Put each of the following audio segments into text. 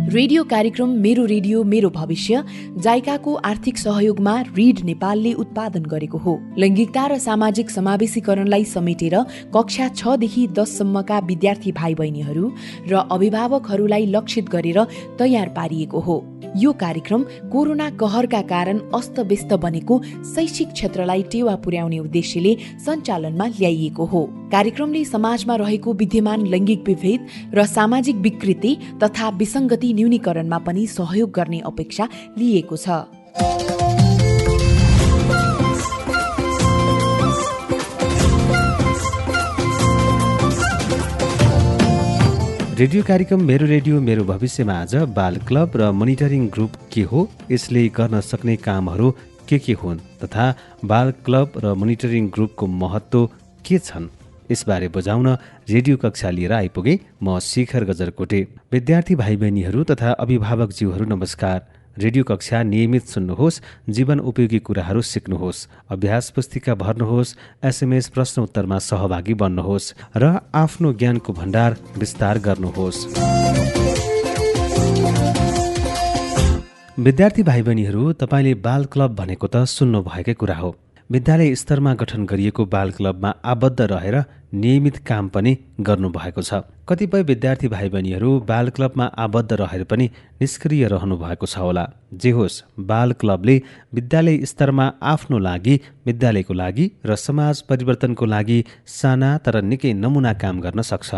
Radio कार्यक्रम मेरो radio मेरो भविष्य जाइकाको आर्थिक सहयोगमा रिड नेपालले उत्पादन गरेको हो। लैंगिकता र सामाजिक समावेशीकरणलाई समेटेर कक्षा 6 देखि 10 सम्मका विद्यार्थी भाइ बहिनीहरू र अभिभावकहरूलाई लक्षित गरेर तयार पारिएको हो। यो कार्यक्रम कोरोना कहरका कारण अस्तव्यस्त बनेको शैक्षिक क्षेत्रलाई टेवा पुर्याउने उद्देश्यले सञ्चालनमा ल्याइएको हो। कार्यक्रमले समाजमा रहेको विद्यमान लैंगिक विभेद र सामाजिक विकृति तथा विसङ्गति न्यूनीकरणमा पनि सहयोग गर्ने अपेक्षा लिएको छ। रेडियो कार्यक्रम मेरो रेडियो मेरो भविष्यमा आज बाल क्लब र मोनिटरिङ ग्रुप के हो, यसले गर्न सक्ने कामहरू के हुन् तथा बाल क्लब र मोनिटरिङ ग्रुपको महत्त्व के छन्, यसबारे बुझाउन रेडियो कक्षा लिएर आइपुगे म शिखर गजरकोटे। विद्यार्थी भाइ बहिनीहरू तथा अभिभावकज्यूहरू नमस्कार। रेडियो कक्षा नियमित सुन्नुहोस्, जीवन उपयोगी कुराहरू सिक्नुहोस्, अभ्यास पुस्तिका भर्नुहोस्, एसएमएस प्रश्न उत्तरमा सहभागी बन्नुहोस् र आफ्नो ज्ञानको भण्डार विस्तार गर्नुहोस्। विद्यार्थी भाइ बहिनीहरू, तपाईँले बाल क्लब भनेको त सुन्नु भएकै कुरा हो। विद्यालय स्तरमा गठन गरिएको बाल क्लबमा आबद्ध रहेर नियमित काम पनि गर्नुभएको छ। कतिपय विद्यार्थी भाइ बहिनीहरू बाल क्लबमा आबद्ध रहेर पनि निष्क्रिय रहनु भएको छ होला। जे होस्, बाल क्लबले विद्यालय स्तरमा आफ्नो लागि, विद्यालयको लागि र समाज परिवर्तनको लागि साना तर निकै नमुना काम गर्न सक्छ।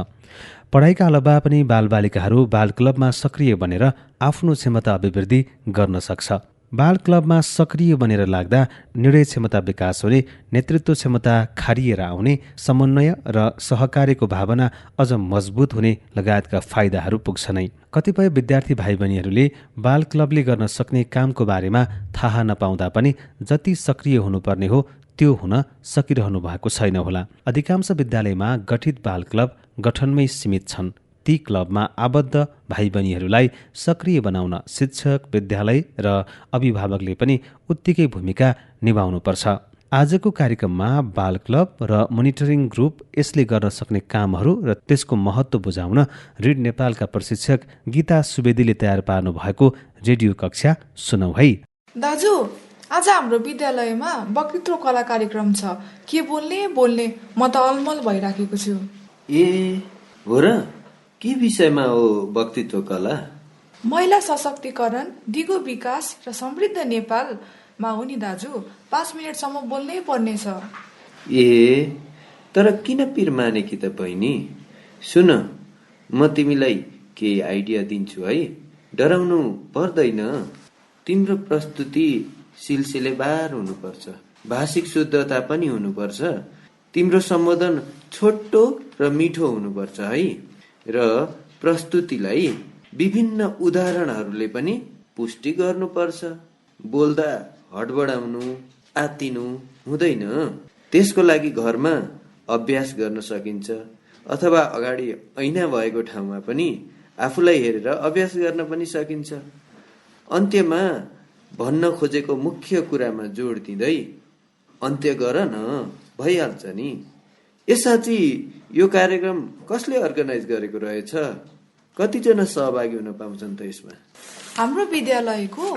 पढाइका अलावा पनि बालबालिकाहरू बाल क्लबमा सक्रिय बनेर आफ्नो क्षमता अभिवृद्धि गर्न सक्छ। बाल क्लबमा सक्रिय बनेर लाग्दा निर्णय क्षमता विकास हुने, नेतृत्व क्षमता खारिएर आउने, समन्वय र सहकार्यको भावना अझ मजबुत हुने लगायतका फाइदाहरू पुग्छ नै। कतिपय विद्यार्थी भाइ बहिनीहरूले बाल क्लबले गर्न सक्ने कामको बारेमा थाहा नपाउँदा पनि जति सक्रिय हुनुपर्ने हो त्यो हुन सकिरहनु भएको छैन होला। अधिकांश विद्यालयमा गठित बाल क्लब गठनमै सीमित छन्। ती क्लबमा आबद्ध भाइ बहिनीहरूलाई सक्रिय बनाउन शिक्षक, विद्यालय र अभिभावकले पनि उत्तिकै भूमिका निभाउनुपर्छ। आजको कार्यक्रममा बाल क्लब र मोनिटरिङ ग्रुप, यसले गर्न सक्ने कामहरू र त्यसको महत्त्व बुझाउन रिड नेपालका प्रशिक्षक गीता सुवेदीले तयार पार्नु भएको रेडियो कक्षा सुनौ है। दाजु, आज हाम्रो विद्यालयमा वक्तृत्व कला कार्यक्रम छ। के बोल्ने म त अलमल भइराखेको छु। ए हो र? के विषयमा हो वक्तृत्व कला? महिला सशक्तिकरण, दिगो विकास र समृद्ध नेपालमा हो नि दाजु। 5 मिनटसम्म बोल्नै पर्नेछ। ए, तर किन पिर माने कि त बहिनी? सुन, म तिमीलाई केही आइडिया दिन्छु है, डराउनु पर्दैन। तिम्रो प्रस्तुति सिलसिलेवार हुनुपर्छ, भाषिक शुद्धता पनि हुनुपर्छ, तिम्रो सम्बोधन छोटो र मिठो हुनुपर्छ है, र प्रस्तुतिलाई विभिन्न उदाहरणहरूले पनि पुष्टि गर्नुपर्छ। बोल्दा हडबडाउनु, आत्तिनु हुँदैन। त्यसको लागि घरमा अभ्यास गर्न सकिन्छ अथवा अगाडि ऐना भएको ठाउँमा पनि आफूलाई हेरेर अभ्यास गर्न पनि सकिन्छ। अन्त्यमा भन्न खोजेको मुख्य कुरामा जोड दिँदै अन्त्य गर न, भइहाल्छ नि। साँच्ची यो कार्यक्रम कसले अर्गनाइज गरेको रहेछ? कतिजना सहभागी हुन पाउँछन् त यसमा? हाम्रो विद्यालयको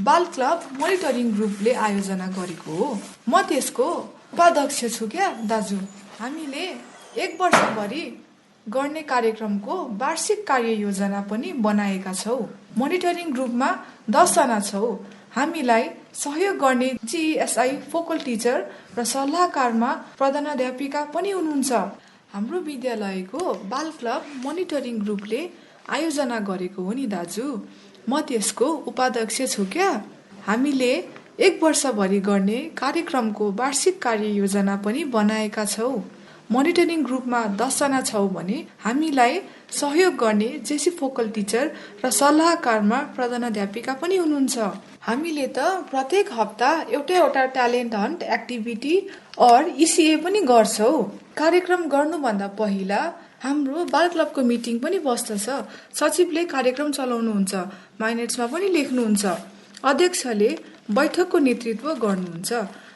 बाल क्लब मोनिटरिङ ग्रुपले आयोजना गरेको हो। म त्यसको उपाध्यक्ष छु क्या दाजु। हामीले 1 वर्षभरि गर्ने कार्यक्रमको वार्षिक कार्ययोजना पनि बनाएका छौँ। मोनिटरिङ ग्रुपमा 10 जना छौँ। हामीलाई सहयोग गर्ने जीएसआई फोकल टिचर र सल्लाहकारमा प्रधानाध्यापिका पनि हुनुहुन्छ। हाम्रो विद्यालयको बाल क्लब मोनिटरिङ ग्रुपले आयोजना गरेको हो नि दाजु। म त्यसको उपाध्यक्ष छु क्या। हामीले 1 वर्षभरि गर्ने कार्यक्रमको वार्षिक कार्ययोजना पनि बनाएका छौँ। मोनिटरिङ ग्रुपमा 10 जना छौँ भने हामीलाई सहयोग गर्ने जेसी फोकल टिचर र सल्लाहकारमा प्रधानाध्यापिका पनि हुनुहुन्छ। हामीले त प्रत्येक हप्ता एउटा ट्यालेन्ट हन्ट एक्टिभिटी और इसिए पनि गर्छौँ। कार्यक्रम गर्नुभन्दा पहिला हाम्रो बाल क्लबको मिटिङ पनि बस्दछ। सचिवले कार्यक्रम चलाउनुहुन्छ, माइनेट्समा पनि लेख्नुहुन्छ, अध्यक्षले बैठकको नेतृत्व गर्नुहुन्छ।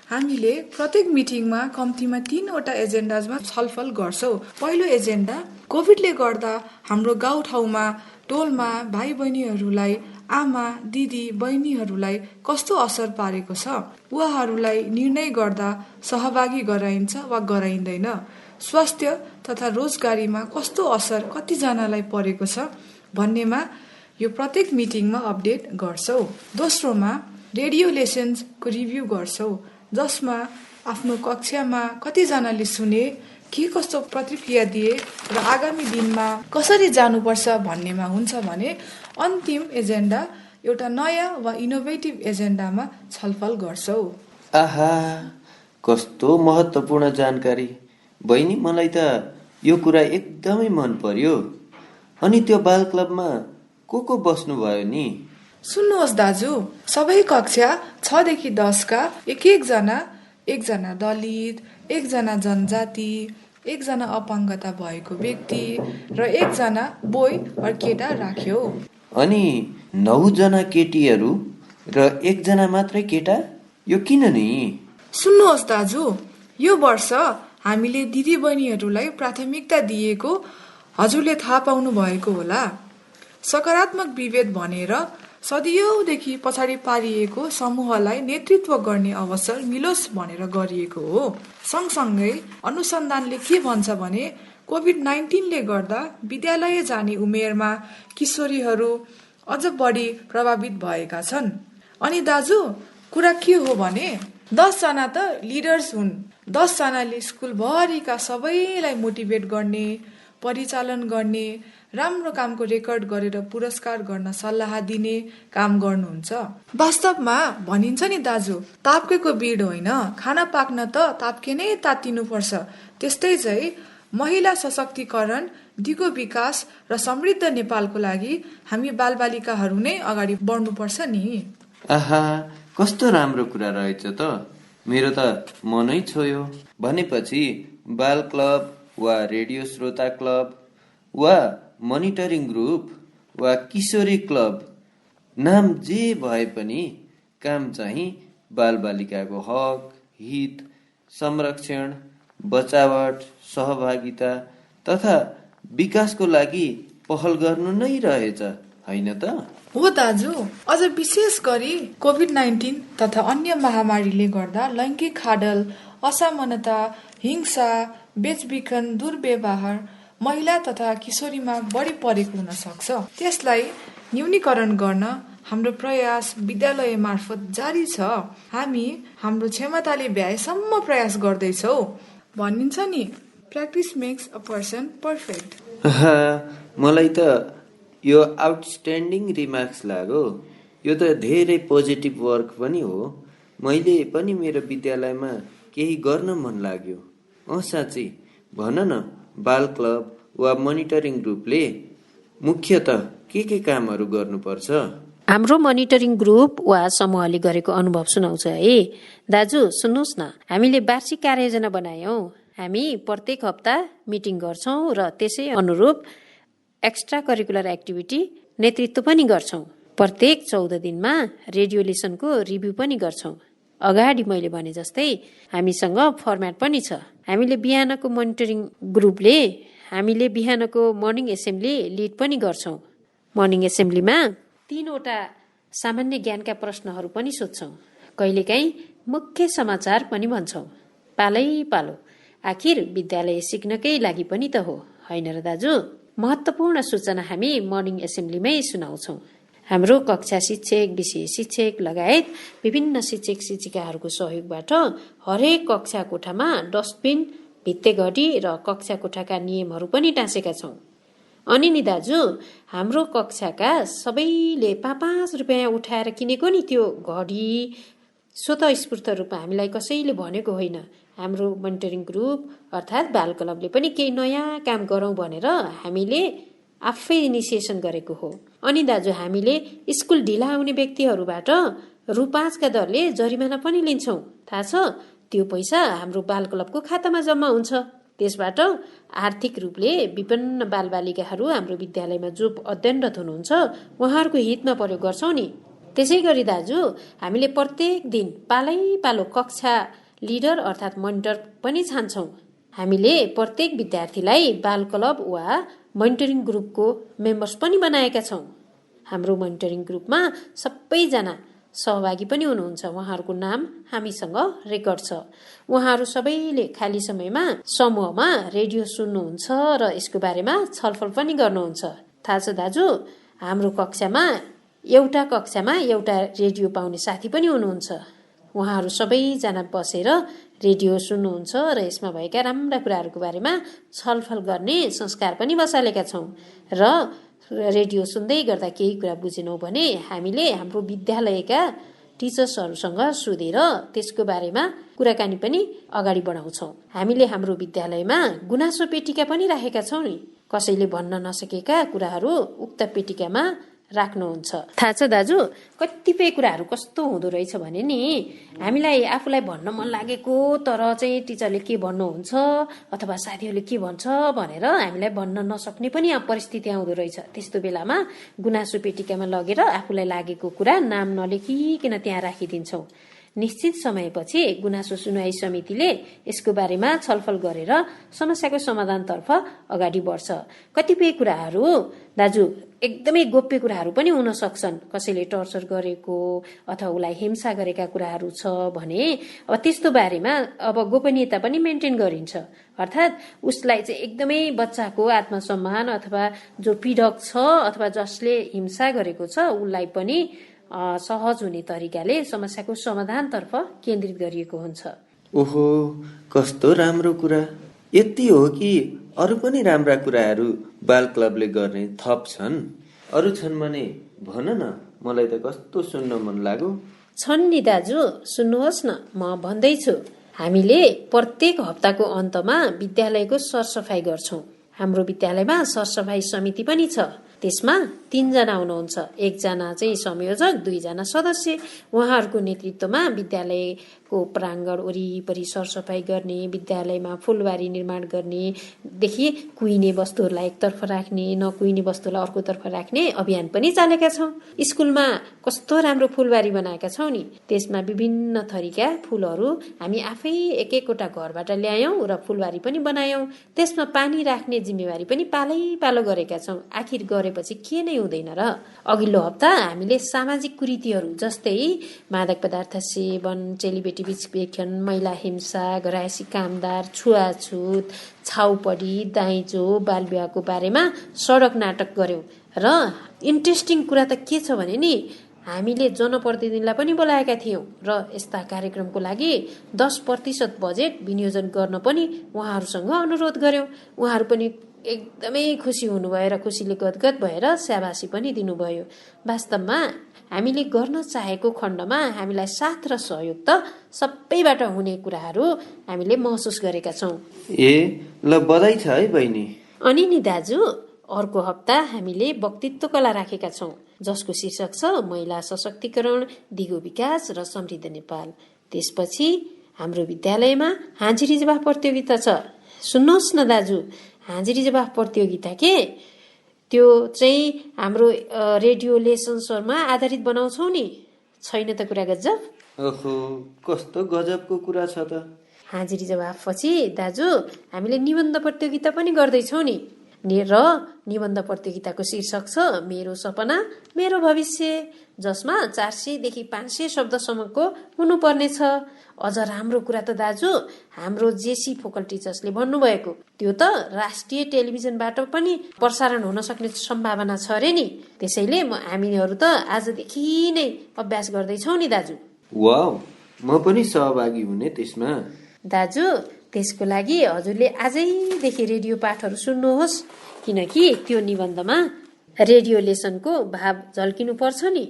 हामीले प्रत्येक मिटिङमा कम्तीमा 3वटा एजेन्डामा छलफल गर्छौँ। पहिलो एजेन्डा, कोभिडले गर्दा हाम्रो गाउँठाउँमा टोलमा भाइ बहिनीहरूलाई, आमा दिदी बहिनीहरूलाई कस्तो असर पारेको छ, उहाँहरूलाई निर्णय गर्दा सहभागी गराइन्छ वा गराइँदैन, स्वास्थ्य तथा रोजगारीमा कस्तो असर कतिजनालाई परेको छ भन्नेमा यो प्रत्येक मिटिङमा अपडेट गर्छौ। दोस्रोमा रेडियो लेसन्सको रिभ्यू गर्छौ, जसमा आफ्नो कक्षामा कतिजनाले सुने, के कस्तो प्रतिक्रिया दिए र आगामी दिनमा कसरी जानुपर्छ भन्नेमा हुन्छ भने अन्तिम एजेन्डा एउटा नयाँ वा इनोभेटिभ एजेन्डामा छलफल गर्छौ। आहा, कस्तो महत्त्वपूर्ण जानकारी बहिनी, मलाई त यो कुरा एकदमै मन पर्यो। अनि त्यो बाल क्लबमा को बस्नुभयो नि? सुन्नुहोस् दाजु, सबै कक्षा 6 देखि 10 का एकजना दलित, एकजना जनजाति, एकजना अपाङ्गता भएको व्यक्ति र एकजना बोय वा केटा राख्यो। अनि 9 जना केटीहरू र 1 जना मात्रै केटा? यो किन नि? सुन्नुहोस् दाजु, यो वर्ष हामीले दिदी बहिनीहरूलाई प्राथमिकता दिएको हजुरले थाहा पाउनु भएको होला। सकारात्मक विभेद भनेर सदियौदेखि पछाडि पारिएको समूहलाई नेतृत्व गर्ने अवसर मिलोस् भनेर गरिएको हो। सँगसँगै अनुसन्धानले के भन्छ भने कोभिड-19ले गर्दा विद्यालय जाने उमेरमा किशोरीहरू अझ बढी प्रभावित भएका छन्। अनि दाजु, कुरा के हो भने 10 जना त लिडर्स हुन्। 10 जनाले स्कुलभरिका सबैलाई मोटिभेट गर्ने, परिचालन गर्ने, राम्रो कामको रेकर्ड गरेर पुरस्कार गर्न सल्लाह दिने काम गर्नुहुन्छ। वास्तवमा भनिन्छ नि दाजु, ताप्केको बिड होइन, खाना पाक्न त ताप्के नै तातिनुपर्छ। त्यस्तै चाहिँ महिला सशक्तिकरण, दिगो विकास र समृद्ध नेपालको लागि हामी बालबालिकाहरू नै अगाडि बढ्नुपर्छ नि। आहा, कस्तो राम्रो कुरा रहेछ त, मेरो त मनै छोयो। भनेपछि बाल क्लब वा रेडियो श्रोता क्लब वा मोनिटरिङ ग्रुप वा किशोरी क्लब, नाम जे भए पनि काम चाहिँ बालबालिकाको हक, हित, संरक्षण, बचावट, सहभागिता तथा विकासको लागि पहल गर्नु नै रहेछ, होइन त? हो दाजु, अझ विशेष गरी कोभिड-19 तथा अन्य महामारीले गर्दा लैङ्गिक खाडल, असमानता, हिंसा, बेचबिखन, दुर्व्यवहार महिला तथा किशोरीमा बढी परेको हुन सक्छ। त्यसलाई न्यूनीकरण गर्न हाम्रो प्रयास विद्यालय मार्फत जारी छ। हामी हाम्रो क्षमताले भ्याएसम्म प्रयास गर्दैछौ। भनिन्छ नि, practice makes a person perfect. मलाई त यो आउटस्ट्यान्डिङ रिमार्क्स लाग्यो। यो त धेरै पोजिटिभ वर्क पनि हो। मैले पनि मेरो विद्यालयमा केही गर्न मन लाग्यो। साँच्चै भन न, बाल क्लब वा मोनिटरिङ ग्रुपले मुख्यतः के कामहरू गर्नुपर्छ? हाम्रो मोनिटरिङ ग्रुप वा समूहले गरेको अनुभव सुनाउँछ है। दाजु सुन्नुहोस् न, हामीले वार्षिक कार्ययोजना बनायौँ। हामी प्रत्येक हप्ता मिटिङ गर्छौँ र त्यसै अनुरूप एक्स्ट्रा करिकुलर एक्टिभिटी नेतृत्व पनि गर्छौँ। प्रत्येक 14 दिनमा रेडियो लेसनको रिभ्यू पनि गर्छौँ। अगाडि मैले भने जस्तै हामीसँग फर्म्याट पनि छ। हामीले बिहानको मोनिटरिङ ग्रुपले हामीले बिहानको मर्निङ एसेम्ब्ली लिड पनि गर्छौँ। मर्निङ एसेम्ब्लीमा 3 वटा सामान्य ज्ञानका प्रश्नहरू पनि सोध्छौँ। कहिलेकाहीँ मुख्य समाचार पनि भन्छौँ। पालै पालो, आखिर विद्यालय सिक्नकै लागि पनि त हो, होइन र दाजु? महत्त्वपूर्ण सूचना हामी मर्निङ एसेम्ब्लीमै सुनाउँछौँ। हाम्रो कक्षा शिक्षक, विषय शिक्षक लगायत विभिन्न शिक्षक शिक्षिकाहरूको सहयोगबाट हरेक कक्षा कोठामा डस्टबिन, भित्ते घडी र कक्षा कोठाका नियमहरू पनि टाँसेका छौँ। अनि नि दाजु, हाम्रो कक्षाका सबैले 5-5 रुपियाँ उठाएर किनेको नि त्यो घडी स्वतस्फूर्त रूपमा हामीलाई कसैले भनेको होइन। हाम्रो मोनिटरिङ ग्रुप अर्थात् बाल क्लबले पनि केही नयाँ काम गरौँ भनेर हामीले आफै इनिसिएसन गरेको हो। अनि दाजु, हामीले स्कुल ढिला आउने व्यक्तिहरूबाट रु5 का दरले जरिमाना पनि लिन्छौँ। थाहा छ? त्यो पैसा हाम्रो बाल क्लबको खातामा जम्मा हुन्छ। त्यसबाट आर्थिक रूपले विभिन्न बालबालिकाहरू हाम्रो विद्यालयमा जो अध्ययनरत हुनुहुन्छ उहाँहरूको हितमा प्रयोग गर्छौँ नि। त्यसै गरी दाजु, हामीले प्रत्येक दिन पालै पालो कक्षा लिडर अर्थात् मोनिटर पनि छान्छौँ। हामीले प्रत्येक विद्यार्थीलाई बाल क्लब वा मोनिटरिङ ग्रुपको मेम्बर्स पनि बनाएका छौँ। हाम्रो मोनिटरिङ ग्रुपमा सबैजना सहभागी पनि हुनुहुन्छ। उहाँहरूको नाम हामीसँग रेकर्ड छ। उहाँहरू सबैले खाली समयमा समूहमा रेडियो सुन्नुहुन्छ र यसको बारेमा छलफल पनि गर्नुहुन्छ। थाहा छ दाजु, हाम्रो कक्षामा एउटा रेडियो पाउने साथी पनि हुनुहुन्छ। उहाँहरू सबैजना बसेर रेडियो सुन्नुहुन्छ र यसमा भएका राम्रा कुराहरूको बारेमा छलफल गर्ने संस्कार पनि बसालेका छौँ। र रेडियो सुन्दै गर्दा केही कुरा बुझेनौँ भने हामीले हाम्रो विद्यालयका टिचर्सहरूसँग सोधेर त्यसको बारेमा कुराकानी पनि अगाडि बढाउँछौँ। हामीले हाम्रो विद्यालयमा गुनासो पेटिका पनि राखेका छौँ नि। कसैले भन्न नसकेका कुराहरू उक्त पेटिकामा राख्नुहुन्छ। थाहा छ दाजु, कतिपय कुराहरू कस्तो हुँदो रहेछ भने नि, हामीलाई आफूलाई भन्न मन लागेको तर चाहिँ टिचरले के भन्नुहुन्छ अथवा साथीहरूले के भन्छ भनेर हामीलाई भन्न नसक्ने पनि परिस्थिति आउँदो रहेछ। त्यस्तो बेलामा गुनासो पेटिकामा लगेर आफूलाई लागेको कुरा नाम नलेखिकन त्यहाँ राखिदिन्छौँ। निश्चित समयपछि गुनासो सुनवाई समितिले यसको बारेमा छलफल गरेर समस्याको समाधानतर्फ अगाडि बढ्छ। कतिपय कुराहरू दाजु एकदमै गोप्य कुराहरू पनि हुन सक्छन्। कसैले टर्चर गरेको अथवा उसलाई हिंसा गरेका कुराहरू छ भने अब त्यस्तो बारेमा अब गोपनीयता पनि मेन्टेन गरिन्छ। अर्थात् उसलाई चाहिँ एकदमै बच्चाको आत्मसम्मान अथवा जो पीडक छ अथवा जसले हिंसा गरेको छ उसलाई पनि सहज हुने तरिकाले समस्याको समाधानतर्फ केन्द्रित गरिएको हुन्छ। ओहो, कस्तो राम्रो कुरा! यति हो कि अरू पनि राम्रा कुराहरू बाल क्लबले गर्ने थप छन्? अरू छन् भने भन न, मलाई त कस्तो सुन्न मन लाग्यो। छन् नि दाजु, सुन्नुहोस् न, म भन्दैछु। हामीले प्रत्येक हप्ताको अन्तमा विद्यालयको सरसफाई गर्छौँ। हाम्रो विद्यालयमा सरसफाई समिति पनि छ। त्यसमा 3 जना हुनुहुन्छ। 1 जना चाहिँ संयोजक, 2 जना सदस्य। उहाँहरूको नेतृत्वमा विद्यालयको प्राङ्गण वरिपरि सरसफाई गर्ने, विद्यालयमा फुलबारी निर्माण गर्नेदेखि कुहिने वस्तुहरूलाई एकतर्फ राख्ने, नकुहिने वस्तुलाई अर्कोतर्फ राख्ने अभियान पनि चालेका छौँ। स्कुलमा कस्तो राम्रो फुलबारी बनाएका छौँ नि। त्यसमा विभिन्न थरीका फुलहरू हामी आफै एक-एकवटा घरबाट ल्यायौँ र फुलबारी पनि बनायौँ। त्यसमा पानी राख्ने जिम्मेवारी पनि पालै गरेका छौँ। आखिर गरेपछि के नै हुँदैन र? अघिल्लो हप्ता हामीले सामाजिक कुरीतिहरू जस्तै मादक पदार्थ सेवन, चेलीबेटी बीच महिला हिंसा, घरायसी कामदार, छुवाछुत, छाउपडी, दाइजो, बालविवाहको बारेमा सडक नाटक गर्यौँ। र इन्ट्रेस्टिङ कुरा त के छ भने नि, हामीले जनप्रतिनिधिलाई पनि बोलाएका थियौँ र यस्ता कार्यक्रमको लागि 10% बजेट विनियोजन गर्न पनि उहाँहरूसँग अनुरोध गर्यौँ। उहाँहरू पनि एकदमै खुसी हुनुभयो र खुसीले गदगद भएर स्याबासी पनि दिनुभयो। वास्तवमा हामीले गर्न चाहेको खण्डमा हामीलाई साथ र सहयोग त सबैबाट हुने कुराहरू हामीले महसुस गरेका छौँ। ल बधाई छ है बहिनी। अनि नि दाजु, अर्को हप्ता हामीले वक्तित्व कला राखेका छौँ, जसको शीर्षक छ महिला सशक्तिकरण, दिगो विकास र समृद्ध नेपाल। त्यसपछि हाम्रो विद्यालयमा हाजिरी जवाफ प्रतियोगिता छ। सुन्नुहोस् न दाजु, हाजिरी जवाफ प्रतियोगिता के त्यो चाहिँ हाम्रो रेडियो लेसन्सहरूमा आधारित बनाउँछौँ नि। छैन त कुरा गजब? ओहो, कस्तो गजबको कुरा छ त। हाजिरी जवाफ पछि दाजु हामीले निबन्ध प्रतियोगिता पनि गर्दैछौँ नि। र निबन्ध प्रतियोगिताको शीर्षक छ मेरो सपना मेरो भविष्य, जसमा 400 देखि 500 शब्दसम्मको हुनुपर्नेछ। अझ राम्रो कुरा त दाजु, हाम्रो जेसी फोकल टिचर्सले भन्नुभएको त्यो त राष्ट्रिय टेलिभिजनबाट पनि प्रसारण हुन सक्ने सम्भावना छ अरे नि। त्यसैले हामीहरू त आजदेखि नै अभ्यास गर्दैछौँ नि दाजु। वाउ, म पनि सहभागी हुने त्यसमा। दाजु, त्यसको लागि हजुरले आजैदेखि रेडियो पाठहरू सुन्नुहोस्, किनकि त्यो निबन्धमा रेडियो लेसनको भाव झल्किनु पर्छ नि।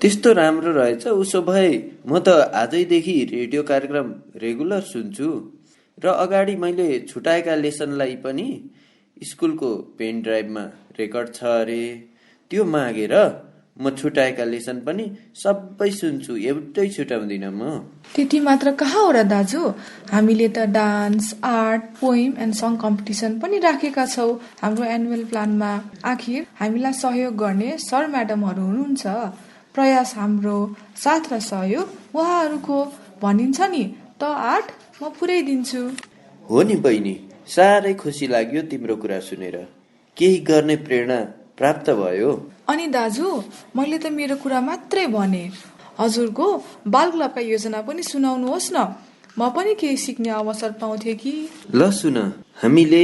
त्यस्तो राम्रो रहेछ। उसो भए म त आजैदेखि रेडियो कार्यक्रम रेगुलर सुन्छु र अगाडि मैले छुटाएका लेसनलाई पनि स्कुलको पेन ड्राइभमा रेकर्ड छ अरे, त्यो मागेर म छुटाएका लेसन पनि सबै सुन्छु, एउटै छुटाउँदिनँ म। त्यति मात्र कहाँ हो र दाजु, हामीले त dance, art, poem and song competition पनि राखेका छौँ हाम्रो एनुअल प्लानमा। आखिर हामीलाई सहयोग गर्ने सर म्याडमहरू हुनुहुन्छ। प्रयास हाम्रो, साथ र सहयोग उहाँहरूको। भनिन्छ नि त आर्ट म पुरै दिन्छु। हो नि बहिनी, साह्रै खुसी लाग्यो तिम्रो कुरा सुनेर। केही गर्ने प्रेरणा प्राप्त भयो। अनि दाजु, मैले त मेरो कुरा मात्रै भने। हजुरको बाल क्लबका योजना पनि सुनाउनुहोस् न, म पनि केही सिक्ने अवसर पाउँथे कि। ल सुन, हामीले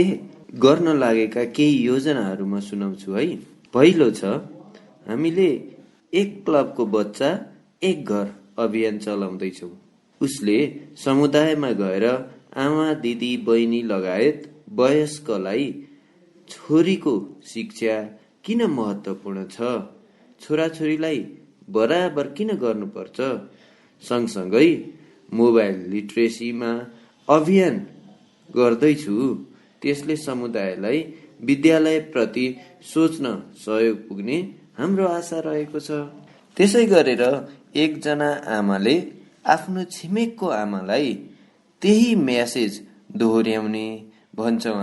गर्न लागेका केही योजनाहरू म सुनाउँछु है। पहिलो छ, हामीले एक क्लबको बच्चा एक घर अभियान चलाउँदैछौँ। उसले समुदायमा गएर आमा दिदी बहिनी लगायत वयस्कलाई छोरीको शिक्षा किन महत्त्वपूर्ण छ, छोराछोरीलाई बराबर किन गर्नुपर्छ, सँगसँगै मोबाइल लिट्रेसीमा अभियान गर्दैछु। त्यसले समुदायलाई विद्यालयप्रति सोच्न सहयोग पुग्ने हाम्रो आशा रहेको छ। त्यसै गरेर एकजना आमाले आफ्नो छिमेकको आमालाई त्यही म्यासेज दोहोर्याउने भन्छौँ।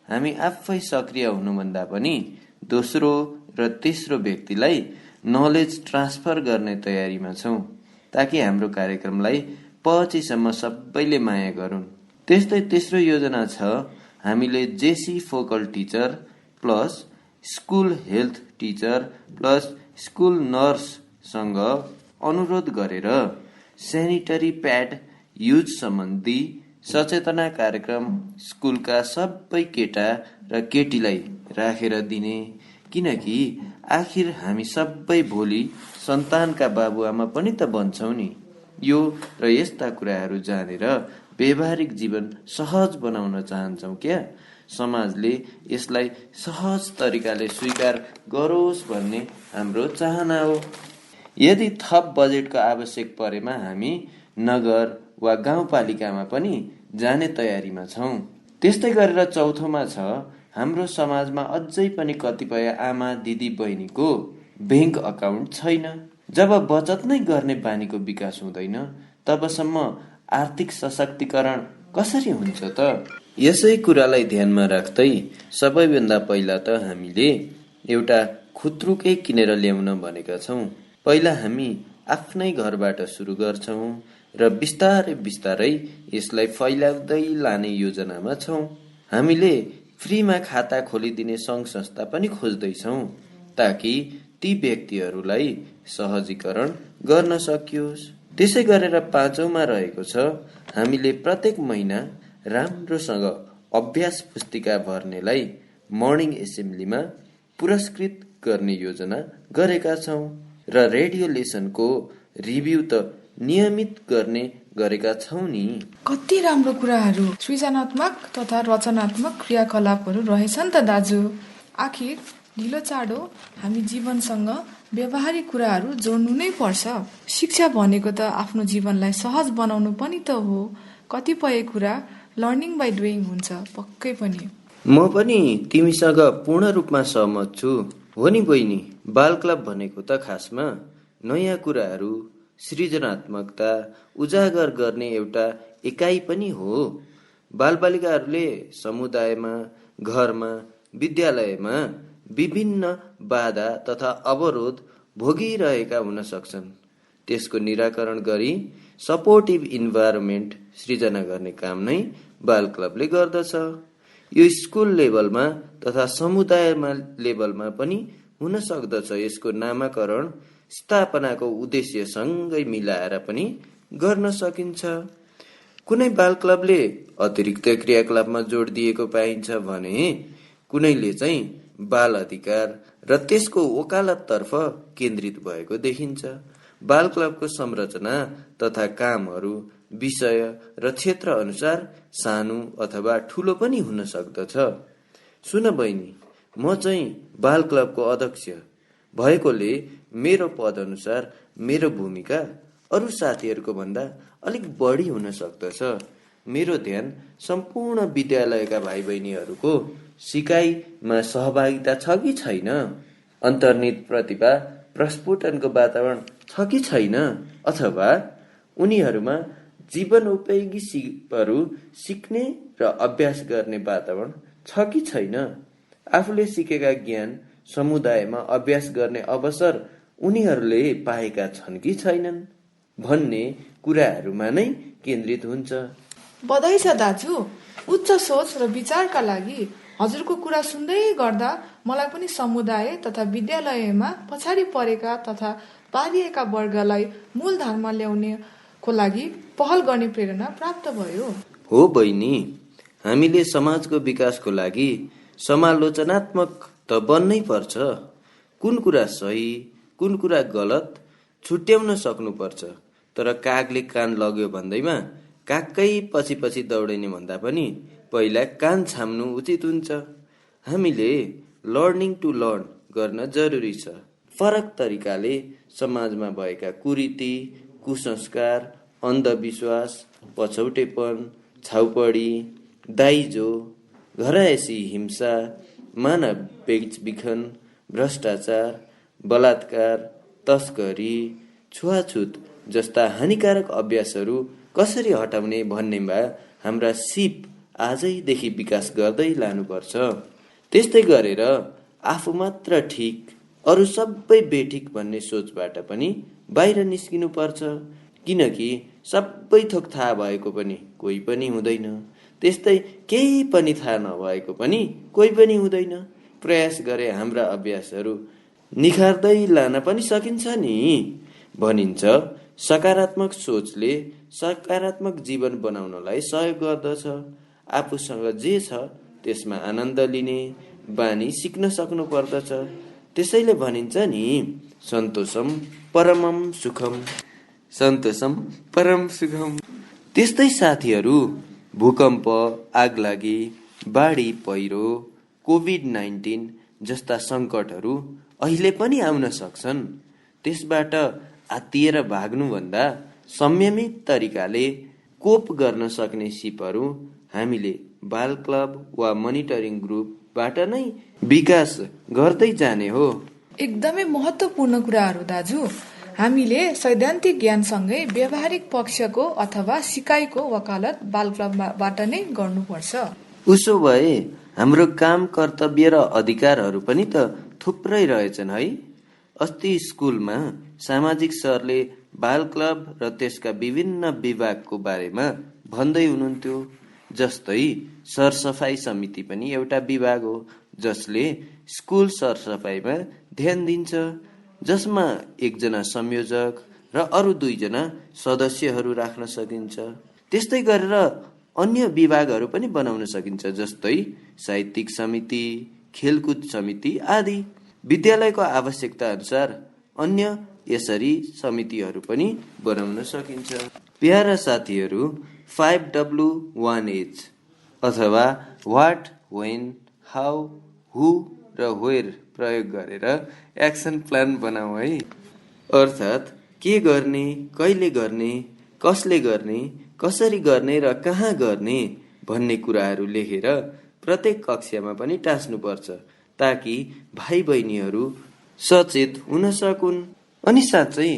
हामी आफै सक्रिय हुनुभन्दा पनि दोस्रो र तेस्रो व्यक्तिलाई नलेज ट्रान्सफर गर्ने तयारीमा छौँ, ताकि हाम्रो कार्यक्रमलाई पछिसम्म सबैले माया गरून्। त्यस्तै तेस्रो योजना छ, हामीले GESI focal teacher plus school health teacher plus school नर्ससँग अनुरोध गरेर सेनिटरी प्याड युज सम्बन्धी सचेतना कार्यक्रम स्कुलका सबै केटा र केटीलाई राखेर दिने। किनकि आखिर हामी सबै भोलि सन्तानका बाबुआमा पनि त बन्छौँ नि। यो र यस्ता कुराहरू जानेर व्यवहारिक जीवन सहज बनाउन चाहन्छौँ क्या। समाजले यसलाई सहज तरिकाले स्वीकार गरोस् भन्ने हाम्रो चाहना हो। यदि थप बजेटको आवश्यक परेमा हामी नगर वा गाउँपालिकामा पनि जाने तयारीमा छौँ। त्यस्तै गरेर चौथोमा छ, हाम्रो समाजमा अझै पनि कतिपय आमा दिदी बहिनीको ब्याङ्क अकाउन्ट छैन। जब बचत नै गर्ने बानीको विकास हुँदैन, तबसम्म आर्थिक सशक्तिकरण कसरी हुन्छ त? यसै कुरालाई ध्यानमा राख्दै सबैभन्दा पहिला त हामीले एउटा खुत्रुकै किनेर ल्याउन भनेका छौँ। पहिला हामी आफ्नै घरबाट सुरु गर्छौँ र बिस्तारै बिस्तारै यसलाई फैलाउँदै लाने योजनामा छौँ। हामीले फ्रीमा खाता खोलिदिने सङ्घ संस्था पनि खोज्दैछौँ, ताकि ती व्यक्तिहरूलाई सहजीकरण गर्न सकियोस्। त्यसै गरेर पाँचौँमा रहेको छ, हामीले प्रत्येक महिना राम्रोसँग अभ्यास पुस्तिका भर्नेलाई मर्निङ एसेम्ब्लीमा पुरस्कृत गर्ने योजना गरेका छौँ र रेडियो लेसनको रिभ्यू त नियमित गर्ने गरेका छौँ नि। कति राम्रो कुराहरू, सृजनात्मक तथा रचनात्मक क्रियाकलापहरू रहेछ नि त दाजु। आखिर ढिलो चाँडो हामी जीवनसँग व्यवहारिक कुराहरू जोड्नु नै पर्छ। शिक्षा भनेको त आफ्नो जीवनलाई सहज बनाउनु पनि त हो। कतिपय कुरा लर्निङ बाई डुइङ हुन्छ, पक्कै पनि। म पनि तिमीसँग पूर्ण रूपमा सहमत छु। हो नि बहिनी, बाल क्लब भनेको त खासमा नयाँ कुराहरू, सृजनात्मकता उजागर गर्ने एउटा एकाइ पनि हो। बालबालिकाहरूले समुदायमा, घरमा, विद्यालयमा विभिन्न बाधा तथा अवरोध भोगिरहेका हुन सक्छन्। त्यसको निराकरण गरी सपोर्टिभ इन्भाइरोमेन्ट सृजना गर्ने काम नै बाल क्लबले गर्दछ। यो स्कुल लेभलमा तथा समुदाय लेभलमा पनि हुन सक्दछ। यसको नामाकरण स्थापनाको उद्देश्यसँगै मिलाएर पनि गर्न सकिन्छ। कुनै बाल क्लबले अतिरिक्त क्रियाकलापमा जोड दिएको पाइन्छ भने कुनैले चाहिँ बाल अधिकार र त्यसको वकालततर्फ केन्द्रित भएको देखिन्छ। बाल क्लबको संरचना तथा कामहरू विषय र क्षेत्र अनुसार सानो अथवा ठुलो पनि हुन सक्दछ। सुन बहिनी, म चाहिँ बाल क्लबको अध्यक्ष भएकोले मेरो पद अनुसार मेरो भूमिका अरू साथीहरूको भन्दा अलिक बढी हुन सक्दछ। मेरो ध्यान सम्पूर्ण विद्यालयका भाइ बहिनीहरूको सिकाइमा सहभागिता छ कि छैन, अन्तर्निहित प्रतिभा प्रस्फुटनको वातावरण छ कि छैन, अथवा उनीहरूमा जीवनोपयोगी सिपहरू सिक्ने र अभ्यास गर्ने वातावरण छ कि छैन, आफूले सिकेका ज्ञान समुदायमा अभ्यास गर्ने अवसर उनीहरूले पाएका छन् कि छैनन् भन्ने कुराहरूमा नै केन्द्रित हुन्छ। बधाई छ दाजु, उच्च सोच र विचारका लागि हजुरको कुरा सुन्दै गर्दा मलाई पनि समुदाय तथा विद्यालयमा पछाडि परेका तथा पारिएका वर्गलाई मूलधारमा ल्याउनेको लागि पहल गर्ने प्रेरणा प्राप्त भयो। हो बहिनी, हामीले समाजको विकासको लागि समालोचनात्मक त बन्नै पर्छ। कुन कुरा सही कुन कुरा गलत छुट्याउन सक्नुपर्छ। तर कागले कान लग्यो भन्दैमा कागकै पछि पछि दौडिने भन्दा पनि पहिला कान छाम्नु उचित हुन्छ। हामीले लर्निङ टु लर्न गर्न जरुरी छ। फरक तरिकाले समाजमा भएका कुरीति, कुसंस्कार, अन्धविश्वास, पछौटेपन, छाउपडी, दाइजो, घरायसी हिंसा, मानव बेचबिखन, भ्रष्टाचार, बलात्कार, तस्करी, छुवाछुत जस्ता हानिकारक अभ्यासहरू कसरी हटाउने भन्नेमा हाम्रा सिप आजैदेखि विकास गर्दै लानुपर्छ। त्यस्तै गरेर आफू मात्र ठिक अरू सबै बेठिक भन्ने सोचबाट पनि बाहिर निस्किनु पर्छ। किनकि सबै थोक थाहा भएको पनि कोही पनि हुँदैन, त्यस्तै केही पनि थाहा नभएको पनि कोही पनि हुँदैन। प्रयास गरे हाम्रा अभ्यासहरू निखार्दै लान पनि सकिन्छ नि। भनिन्छ सकारात्मक सोचले सकारात्मक जीवन बनाउनलाई सहयोग गर्दछ। आफूसँग जे छ त्यसमा आनन्द लिने बानी सिक्न सक्नु पर्दछ। त्यसैले भनिन्छ नि सन्तोषम परमम सुखम, सन्तोषम परम सुखम। त्यस्तै साथीहरू, भूकम्प, आगलागी, बाढी पहिरो, कोभिड-19 जस्ता सङ्कटहरू अहिले पनि आउन सक्छन्। त्यसबाट आत्तिएर भाग्नुभन्दा संयमित तरिकाले कोप गर्न सक्ने सिपहरू हामीले बाल क्लब वा मोनिटरिङ ग्रुपबाट नै विकास गर्दै जाने हो। एकदमै महत्त्वपूर्ण कुराहरू दाजु। हामीले सैद्धान्तिक ज्ञानसँगै व्यावहारिक पक्षको अथवा सिकाइको वकालत बाल क्लबबाट नै गर्नुपर्छ। उसो भए हाम्रो काम, कर्तव्य र अधिकारहरू पनि त थुप्रै रहेछन् है। अस्ति स्कुलमा सामाजिक सरले बाल क्लब र त्यसका विभिन्न विभागको बारेमा भन्दै हुनुहुन्थ्यो। जस्तै सरसफाई समिति पनि एउटा विभाग हो जसले स्कुल सरसफाइमा ध्यान दिन्छ, जसमा एकजना संयोजक र अरू 2 जना सदस्यहरू राख्न सकिन्छ। त्यस्तै गरेर अन्य विभागहरू पनि बनाउन सकिन्छ, जस्तै साहित्यिक समिति, खेलकुद समिति आदि। विद्यालयको आवश्यकता अनुसार अन्य यसरी समितिहरू पनि बनाउन सकिन्छ। प्यारा साथीहरू, 5W1H अथवा व्हाट, व्हेन, हाउ, हु र वेयर प्रयोग गरेर एक्सन प्लान बनाऊ है। अर्थात् के गर्ने, कहिले गर्ने, कसले गर्ने, कसरी गर्ने र कहाँ गर्ने भन्ने कुराहरू लेखेर प्रत्येक कक्षामा पनि टाँस्नुपर्छ, ताकि भाइ बहिनीहरू सचेत हुन सकुन्। अनि साँच्चै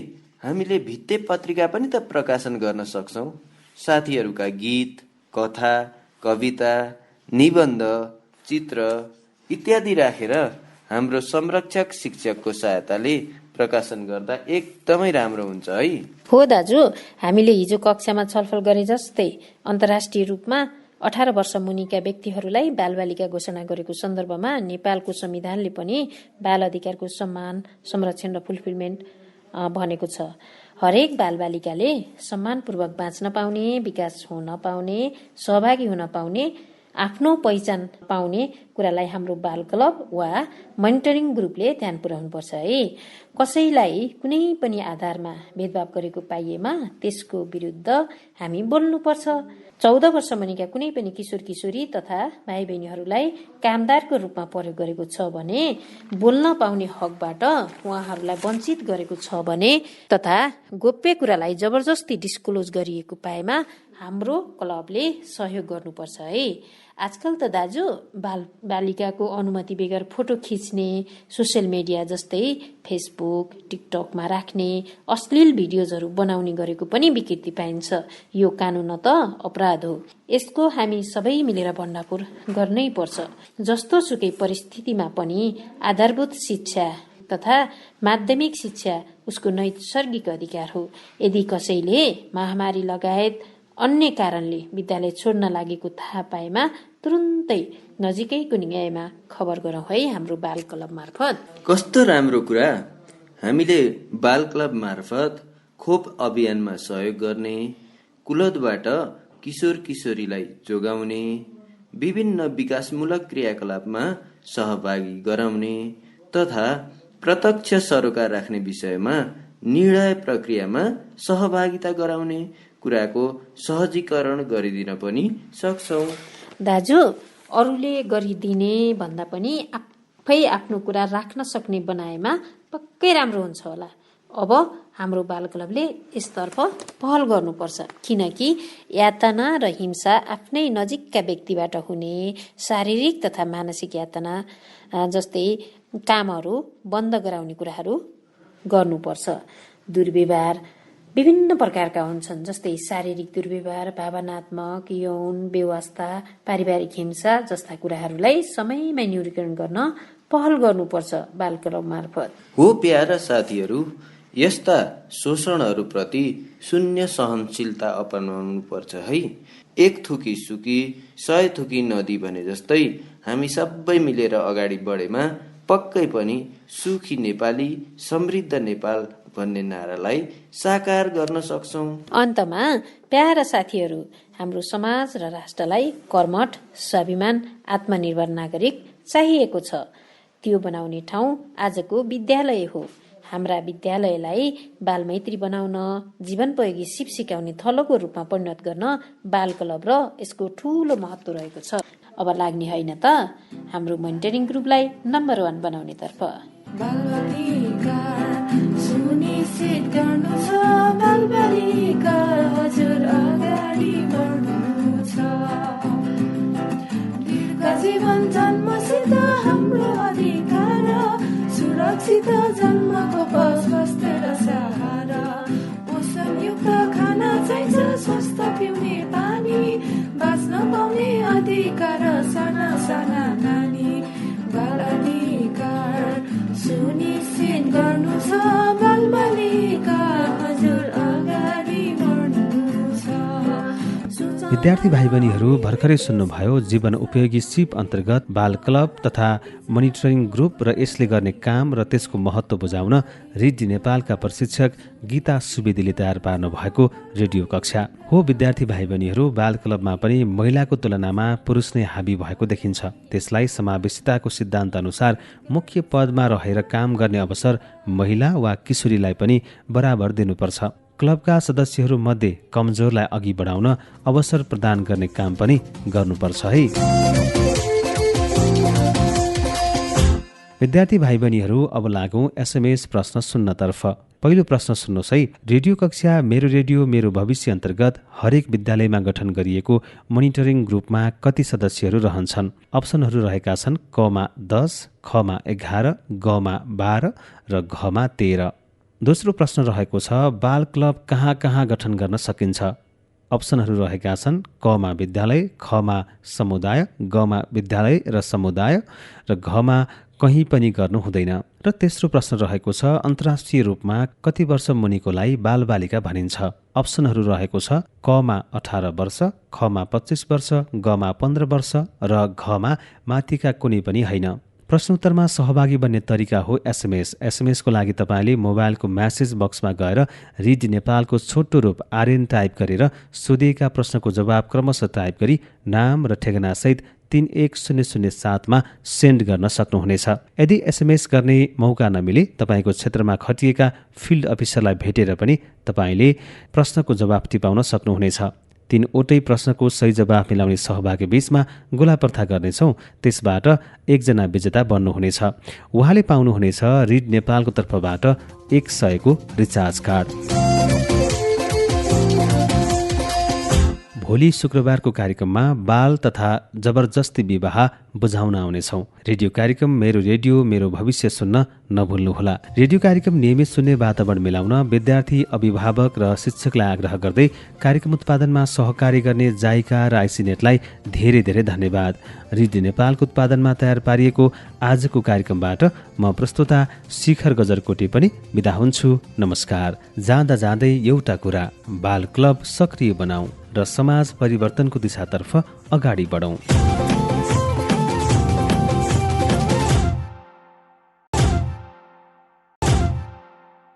हामीले भित्ते पत्रिका पनि त प्रकाशन गर्न सक्छौँ। साथीहरूका गीत, कथा, कविता, निबन्ध, चित्र इत्यादि राखेर हाम्रो संरक्षक शिक्षकको सहायताले प्रकाशन गर्दा एकदमै राम्रो हुन्छ है। हो दाजु, हामीले हिजो कक्षामा छलफल गरे जस्तै अन्तर्राष्ट्रिय रूपमा 18 वर्ष मुनिका व्यक्तिहरूलाई बालबालिका घोषणा गरेको सन्दर्भमा नेपालको संविधानले पनि बाल अधिकारको सम्मान, संरक्षण र फुलफिलमेन्ट भनेको छ। हरेक बालबालिकाले सम्मानपूर्वक बाँच्न पाउने, विकास हुन पाउने, सहभागी हुन पाउने, आफ्नो पहिचान पाउने कुरालाई हाम्रो बाल क्लब वा मोनिटरिङ ग्रुपले ध्यान पुर्याउनुपर्छ है। कसैलाई कुनै पनि आधारमा भेदभाव गरेको पाइएमा त्यसको विरुद्ध हामी बोल्नुपर्छ। 14 वर्ष मुनिका कुनै पनि किशोर किशोरी तथा भाइ बहिनीहरूलाई कामदारको रूपमा प्रयोग गरेको छ भने, बोल्न पाउने हकबाट उहाँहरूलाई वञ्चित गरेको छ भने तथा गोप्य कुरालाई जबरजस्ती डिस्क्लोज गरिएको पाएमा हाम्रो क्लबले सहयोग गर्नुपर्छ है। आजकल त दाजु बालिकाको अनुमति बेगर फोटो खिच्ने, सोसियल मिडिया जस्तै फेसबुक, टिकटकमा राख्ने अश्लील भिडियोजहरू बनाउने गरेको पनि विकृति पाइन्छ। यो कानुन त अपराध हो। यसको हामी सबै मिलेर भण्डाफोर गर्नै पर्छ। जस्तो सुकै परिस्थितिमा पनि आधारभूत शिक्षा तथा माध्यमिक शिक्षा उसको नैसर्गिक अधिकार हो। यदि कसैले महामारी लगायत अन्य कारणले विद्यालय छोड्न लागेको थाहा पाएमा तुरुन्तै नजिकैको निकायमा खबर गरौँ है हाम्रो बाल क्लब मार्फत। कस्तो राम्रो कुरा। हामीले बाल क्लब मार्फत खोप अभियानमा सहयोग गर्ने, कुलतबाट किशोर किशोरीलाई जोगाउने, विभिन्न विकासमूलक क्रियाकलापमा सहभागी गराउने तथा प्रत्यक्ष सरोकार राख्ने विषयमा निर्णय प्रक्रियामा सहभागिता गराउने कुराको सहजीकरण गरिदिन पनि सक्छौँ। दाजु, अरूले गरिदिने भन्दा पनि आफै आफ्नो कुरा राख्न सक्ने बनाएमा पक्कै राम्रो हुन्छ होला। अब हाम्रो बाल क्लबले यसतर्फ पहल गर्नुपर्छ, किनकि यातना र हिंसा आफ्नै नजिकका व्यक्तिबाट हुने शारीरिक तथा मानसिक यातना जस्तै कामहरू बन्द गराउने कुराहरू गर्नुपर्छ। दुर्व्यवहार विभिन्न प्रकारका हुन्छन्, जस्तै शारीरिक दुर्व्यवहार, भावनात्मक, यौन बेवास्ता, पारिवारिक हिंसा जस्ता कुराहरूलाई समयमै न्यूनीकरण गर्न पहल गर्नुपर्छ बाल क्लब मार्फत। हो प्यारा साथीहरू, यस्ता शोषणहरूप्रति शून्य सहनशीलता अपनाउनु पर्छ है। एक थुकी सुकी 100 थुकी नदी भने जस्तै हामी सबै मिलेर अगाडि बढेमा पक्कै पनि सुखी नेपाली समृद्ध नेपाल भन्ने नारालाई साकार गर्न सक्छौं। अन्तमा प्यारा साथीहरू, हाम्रो समाज र राष्ट्रलाई कर्मठ, स्वाभिमान, आत्मनिर्भर नागरिक चाहिएको छ। त्यो बनाउने ठाउँ आजको विद्यालय हो। हाम्रा विद्यालयलाई बालमैत्री बनाउन, जीवनोपयोगी सिप सिकाउने थलोको रूपमा परिणत गर्न बाल क्लब र यसको ठूलो महत्व रहेको छ। अब लाग्ने होइन त हाम्रो मोनिटरिङ ग्रुपलाई नम्बर 1 बनाउने तर्फ। सुनिश्चित गर्नु छ बालबालिका हजुर अगाडि बढ्नु छ। दीर्घ जीवन जन्मसित हाम्रो अधिकार, सुरक्षित जन्मको स्वास्थ्य र सहारा, पोषणयुक्त खाना चाहिन्छ, स्वस्थ पिउने पानी, बाँच्न पाउने अधिकार साना साना नानी। बाल अधिकार सुनिश्चित गर्नु छ बालबालिका हजुर अगाडि बढ्नु छ। विद्यार्थी भाइ बहिनीहरू, भर्खरै सुन्नुभयो जीवन उपयोगी सिप अन्तर्गत बाल क्लब तथा मोनिटरिङ ग्रुप र यसले गर्ने काम र त्यसको महत्त्व बुझाउन रिडी नेपालका प्रशिक्षक गीता सुवेदीले तयार पार्नु भएको रेडियो कक्षा हो। विद्यार्थी भाइ बहिनीहरू, बाल क्लबमा पनि महिलाको तुलनामा पुरुष नै हाबी भएको देखिन्छ। त्यसलाई समावेशिताको सिद्धान्त अनुसार मुख्य पदमा रहेर काम गर्ने अवसर महिला वा किशोरीलाई पनि बराबर दिनुपर्छ। क्लबका सदस्यहरू मध्ये कमजोरलाई अघि बढाउन अवसर प्रदान गर्ने काम पनि गर्नुपर्छ है। विद्यार्थी भाइ बहिनीहरू, अब लागौं SMS प्रश्न सुन्नतर्फ। पहिलो प्रश्न सुन्नुहोस् है। रेडियो कक्षा मेरो रेडियो मेरो भविष्य अन्तर्गत हरेक विद्यालयमा गठन गरिएको मोनिटरिङ ग्रुपमा कति सदस्यहरू रहन्छन्? अप्सनहरू रहेका छन् कमा 10, खमा 11, गमा 12 र घमा 13। दोस्रो प्रश्न रहेको छ बाल क्लब कहाँ कहाँ गठन गर्न सकिन्छ? अप्सनहरू रहेका छन् कमा विद्यालय, खमा समुदाय, गमा विद्यालय र समुदाय र घमा कहीँ पनि गर्नु हुँदैन। र तेस्रो प्रश्न रहेको छ अन्तर्राष्ट्रिय रूपमा कति वर्ष मुनिकोलाई बालबालिका भनिन्छ? अप्सनहरू रहेको छ कमा 18 वर्ष, खमा 25 वर्ष, गमा 15 वर्ष र घमा माथिका कुनै पनि होइन। प्रश्नोत्तरमा सहभागी बन्ने तरिका हो SMS। SMSको लागि तपाईँले मोबाइलको म्यासेज बक्समा गएर रिडी नेपालको छोटो रूप RN टाइप गरेर सोधिएका प्रश्नको जवाब क्रमशः टाइप गरी नाम र ठेगानासहित 31007मा सेन्ड गर्न सक्नुहुनेछ। यदि SMS गर्ने मौका नमिले तपाईँको क्षेत्रमा खटिएका फिल्ड अफिसरलाई भेटेर पनि तपाईँले प्रश्नको जवाब टिपाउन सक्नुहुनेछ। 3वटै प्रश्नको सही जवाफ मिलाउने सहभागी बीचमा गोला प्रथा गर्नेछौँ। त्यसबाट 1 जना विजेता बन्नुहुनेछ। उहाँले पाउनुहुनेछ रिड नेपालको तर्फबाट 100 को रिचार्ज कार्ड। भोलि शुक्रबारको कार्यक्रममा बाल तथा जबरजस्ती विवाह बुझाउन आउनेछौँ। रेडियो कार्यक्रम मेरो रेडियो मेरो भविष्य सुन्न नभुल्नुहोला। रेडियो कार्यक्रम नियमित सुन्ने वातावरण मिलाउन विद्यार्थी, अभिभावक र शिक्षकलाई आग्रह गर्दै कार्यक्रम उत्पादनमा सहकारी गर्ने जाइका र आइसिनेटलाई धेरै धेरै धन्यवाद। रेडियो नेपालको उत्पादनमा तयार पारिएको आजको कार्यक्रमबाट म प्रस्तोता शिखर गजरकोटी पनि बिदा हुन्छु। नमस्कार। जाँदा जाँदै एउटा कुरा, बाल क्लब सक्रिय बनाऊ, र समाज परिवर्तनको दिशातर्फ अगाडि बढौँ।